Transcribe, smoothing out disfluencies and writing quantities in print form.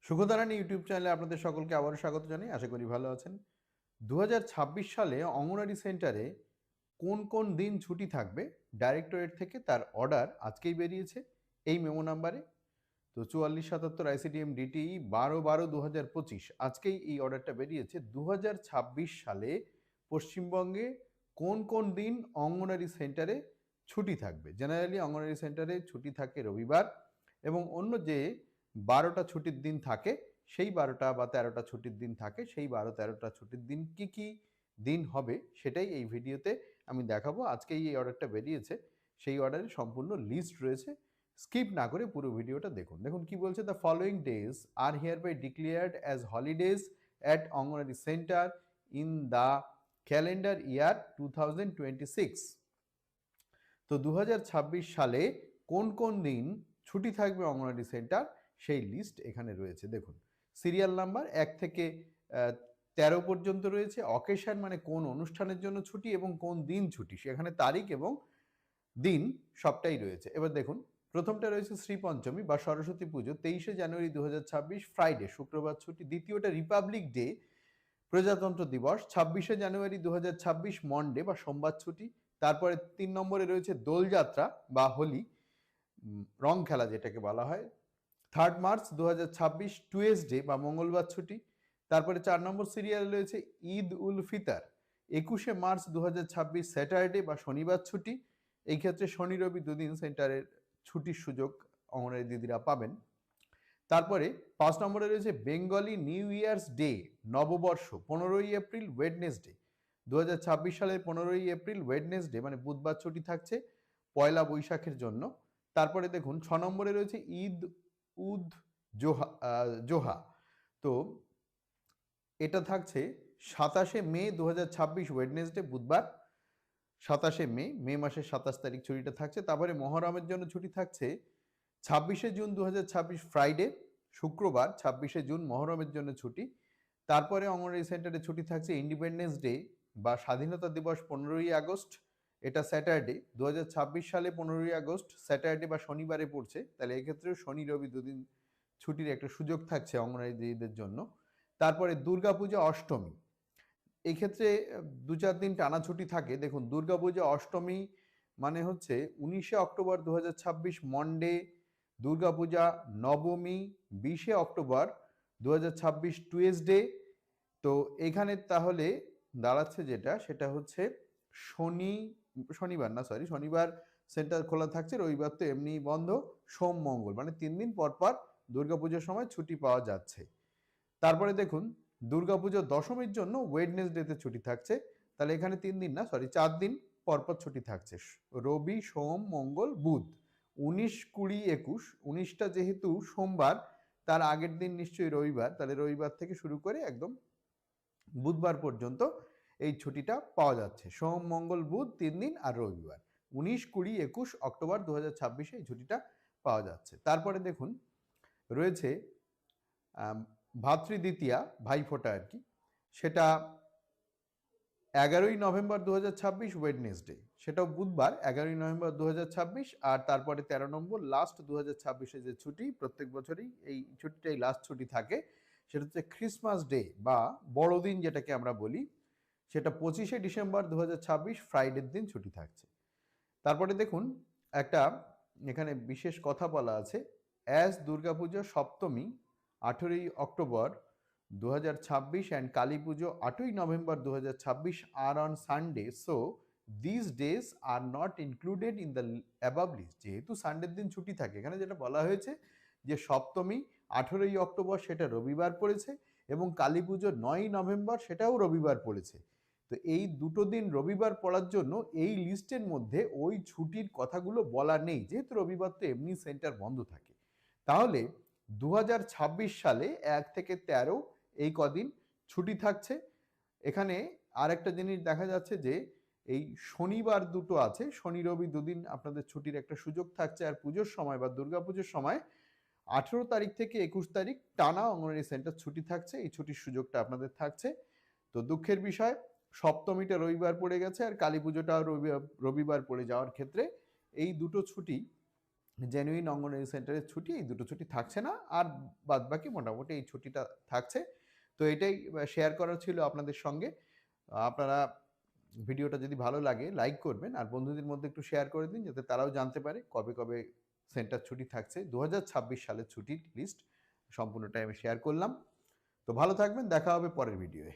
সুখদারানী YouTube চ্যানেলে আপনাদের সকলকে আবারও স্বাগত জানাই। আশা করি ভালো আছেন। ২০২৬ সালে অঙ্গনওয়াড়ি সেন্টারে কোন কোন দিন ছুটি থাকবে ডাইরেক্টরেট থেকে তার অর্ডার আজকেই বেরিয়েছে এই মেমো নাম্বারে। তো ৪৪৭৭ আইসিডিএম ডিটিই ১২/১২/২০২৫ আজকেই এই অর্ডারটা বেরিয়েছে। ২০২৬ সালে পশ্চিমবঙ্গে কোন কোন দিন অঙ্গনওয়াড়ি সেন্টারে ছুটি থাকবে। জেনারেলি অঙ্গনওয়াড়ি সেন্টারে ছুটি থাকে রবিবার এবং অন্য যে ১২টা ছুটির দিন থাকে সেই ১২টা বা ১৩টা ছুটির দিন থাকে সেই ১২-১৩টা ছুটির দিন কি কি দিন হবে সেটাই এই ভিডিওতে আমি দেখাবো। আজকেই এই অর্ডারটা বেরিয়েছে, সেই অর্ডারের সম্পূর্ণ লিস্ট রয়েছে। স্কিপ না করে পুরো ভিডিওটা দেখুন। দেখুন কি বলছে, the following days are hereby declared as holidays at Anganwadi centre in the calendar year 2026। তো ২০২৬ সালে কোন কোন দিন ছুটি থাকবে অঙ্গনওয়াড়ি সেন্টার সেই লিস্ট এখানে রয়েছে। দেখুন সিরিয়াল নাম্বার ১ থেকে ১৩ পর্যন্ত রয়েছে। অকেশন মানে কোন অনুষ্ঠানের জন্য ছুটি এবং কোন দিন ছুটি, সেখানে তারিখ এবং দিন সবটাই রয়েছে। এবার দেখুন প্রথমটা রয়েছে শ্রী পঞ্চমী বা সরস্বতী পুজো ২৩শে জানুয়ারি ২০২৬ ফ্রাইডে, শুক্রবার ছুটি। দ্বিতীয়টা রিপাবলিক ডে প্রজাতন্ত্র দিবস ২৬শে জানুয়ারি ২০২৬ মন্ডে বা সোমবার ছুটি। তারপরে ৩ নম্বরে রয়েছে দোলযাত্রা বা হোলি, রং খেলা যেটাকে বলা হয়, 3 মার্চ ২০২৬ টুয়েসডে বা মঙ্গলবার ছুটি। তারপরে ৪ নম্বর সিরিয়ালে রয়েছে ঈদ উল ফিতর ২১শে মার্চ ২০২৬ স্যাটারডে বা শনিবার ছুটি। এই ক্ষেত্রে শনি রবি দুদিন সেন্টারের ছুটির সুযোগ অঙ্গনওয়াড়ি দিদিরা পাবেন। তারপরে ৫ নম্বরে রয়েছে বেঙ্গলি নিউ ইয়ার্স ডে নববর্ষ ১৫ই এপ্রিল ওয়েডনেসডে। ২০২৬ সালের ১৫ই এপ্রিল ওয়েডনেসডে মানে বুধবার ছুটি থাকছে পয়লা বৈশাখের জন্য। তারপরে দেখুন ৬ নম্বরে রয়েছে ঈদ উদ জোহা। তো এটা থাকছে ২৭শে মে ২০২৬ ওয়েডনেসডে বুধবার, ২৭শে মে মাসের ২৭ তারিখ ছুটিটা থাকছে। তারপরে মহরমের জন্য ছুটি থাকছে ২৬শে জুন ২০২৬ ফ্রাইডে, শুক্রবার ২৬শে জুন মহরমের জন্য ছুটি। তারপরে অঙ্গনওয়াড়ি সেন্টারে ছুটি থাকছে ইন্ডিপেন্ডেন্স ডে বা স্বাধীনতা দিবস ১৫ই আগস্ট, এটা স্যাটারডে। ২০২৬ সালে ১৫ই আগস্ট স্যাটারডে বা শনিবারে পড়ছে, তাহলে এক্ষেত্রেও শনি রবি দুদিন ছুটির একটা সুযোগ থাকছে অঙ্গনওয়াড়ি দিদিদের জন্য। তারপরে দুর্গাপূজা অষ্টমী, এই ক্ষেত্রে ২-৪ দিন টানা ছুটি থাকে। দেখুন দুর্গাপূজা অষ্টমী মানে হচ্ছে ১৯শে অক্টোবর ২০২৬ মন্ডে, দুর্গাপূজা নবমী ২০শে অক্টোবর ২০২৬ টুয়েসডে। তো এখানে তাহলে দাঁড়াচ্ছে যেটা সেটা হচ্ছে শনিবার সেন্টার খোলা থাকছে, রবিবার তো এমনিই বন্ধ, সোম মঙ্গল মানে ৩ দিন পর পর দুর্গাপুজোর সময় ছুটি পাওয়া যাচ্ছে। তারপরে দেখুন দুর্গাপুজোর দশমীর জন্য ওয়েডনেসডেতে ছুটি থাকছে, তাহলে এখানে ৪ দিন পরপর ছুটি থাকছে, রবি সোম মঙ্গল বুধ। ১৯ ২০ ২১ ১৯টা যেহেতু সোমবার, তার আগের দিন নিশ্চয়ই রবিবার, তাহলে রবিবার থেকে শুরু করে একদম বুধবার পর্যন্ত এই ছুটিটা পাওয়া যাচ্ছে। সোম মঙ্গল বুধ ৩ দিন আর রবিবার। ১৯ ২০ ২১ অক্টোবর ২০২৬ এই ছুটিটা পাওয়া যাচ্ছে। তারপরে দেখুন রয়েছে ভাতৃদ্বিতীয়া ভাইফোঁটা আর কি, সেটা ১১ই নভেম্বর ২০২৬ ওয়েডনেসডে, সেটাও বুধবার ১১ই নভেম্বর ২০২৬। আর তারপরে ১৩ নম্বর লাস্ট ২০২৬ যে ছুটি, প্রত্যেক বছরই এই ছুটিটাই লাস্ট ছুটি থাকে, সেটা হচ্ছে ক্রিসমাস ডে বা বড়দিন যেটাকে আমরা বলি, সেটা ২৫শে ডিসেম্বর ২০২৬ ফ্রাইডের দিন ছুটি থাকছে। তারপরে দেখুন একটা এখানে বিশেষ কথা বলা আছে, অ্যাজ দুর্গাপুজো সপ্তমী ১৮ই অক্টোবর ২০২৬ অ্যান্ড কালী পুজো ৮ই নভেম্বর ২০২৬ আর on Sunday, so this days are not included in the above list. যেহেতু সানডের দিন ছুটি থাকে, এখানে যেটা বলা হয়েছে যে সপ্তমী ১৮ই অক্টোবর সেটা রবিবার পড়েছে এবং কালী পুজো ৯ই নভেম্বর সেটাও রবিবার পড়েছে। তো এই দুটো দিন রবিবার পড়ার জন্য এই লিস্টের মধ্যে ওই ছুটির কথাগুলো বলা নেই, যেহেতু রবিবার তো এমনি সেন্টার বন্ধ থাকে। তাহলে ২০২৬ সালে ১ থেকে ১৩ এই কদিন ছুটি থাকছে। এখানে আরেকটা জিনিস দেখা যাচ্ছে যে এই শনিবার দুটো আছে, শনি রবি দুদিন আপনাদের ছুটির একটা সুযোগ থাকছে। আর পুজোর সময় বা দুর্গাপুজোর সময় ১৮ তারিখ থেকে ২১ তারিখ টানা অঙ্গনওয়াড়ি সেন্টার ছুটি থাকছে, এই ছুটির সুযোগটা আপনাদের থাকছে। তো দুঃখের বিষয় সপ্তমীটা রবিবার পড়ে গেছে আর কালী পুজোটাও রবিবার পড়ে যাওয়ার ক্ষেত্রে এই দুটো ছুটি জেনুইন অঙ্গনওয়াড়ি সেন্টারের ছুটি, এই দুটো ছুটি থাকছে না, আর বাদবাকি মোটামুটি এই ছুটিটা থাকছে। তো এটাই শেয়ার করার ছিল আপনাদের সঙ্গে। আপনারা ভিডিওটা যদি ভালো লাগে লাইক করবেন, আর বন্ধুদের মধ্যে একটু শেয়ার করে দিন যাতে তারাও জানতে পারে কবে কবে সেন্টার ছুটি থাকছে। 2026 সালের ছুটির লিস্ট সম্পূর্ণটাই আমি শেয়ার করলাম। তো ভালো থাকবেন, দেখা হবে পরের ভিডিওয়ে।